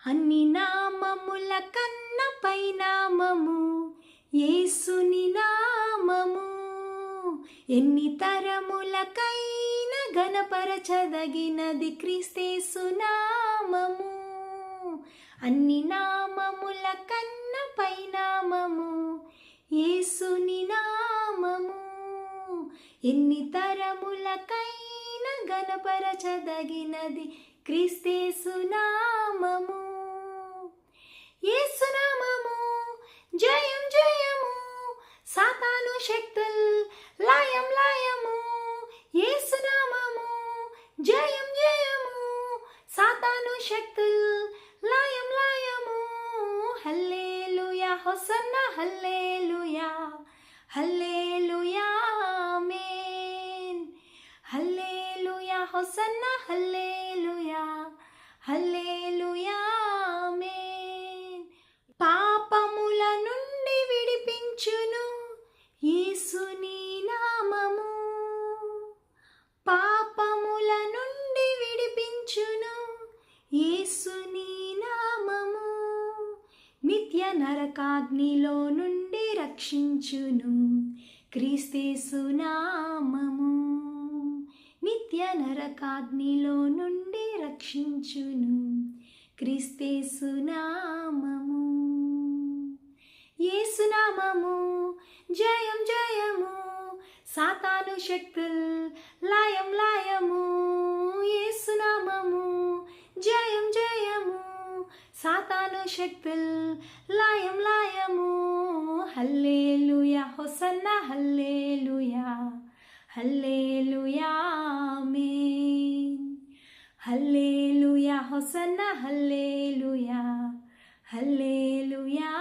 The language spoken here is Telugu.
అన్ని నామముల కన్న పై నామము యేసుని నామము. ఎన్ని తరములకైన గణపరచదగినది క్రీస్తేసు నామము. అన్ని నామముల కన్న పై నామము యేసుని నామము. ఎన్ని తరములకైన గణపరచదగినది క్రీస్తేసు నామము. యేసు నామము జయం జయము, సాతాను శక్తుల్ లయం లయము. యేసు నామము జయం జయము, సాతాను శక్తుల్ లయం లయము. హల్లెలూయా హోసన్నా హల్లెలూయా, హల్లెలూయా ఆమేన్. హల్లెలూయా హోసన్నా హల్లెలూయా, హల్లెలూయా ఆమేన్. పాపముల నుండి విడిపించును యేసుని నామము. పాపముల నుండి విడిపించును యేసుని నామము. నిత్య నరకాగ్నిలో నుండి రక్షించును క్రీస్తేసు నామము. నిత్య నరకాగ్నిలో నుండి రక్షించును క్రీస్తేసు నామము. యేసు నామము జయం జయము, సాతాను శక్తుల్ లయం లయము. యేసు నామము జయం జయము, సాతాను శక్తుల్ లయం లయము. హల్లెలూయా హోసన్నా హల్లెలూయా, హల్లెలూయా ఆమేన్. హల్లెలూయా హోసన్నా హల్లెలూయా, హల్లెలూయా.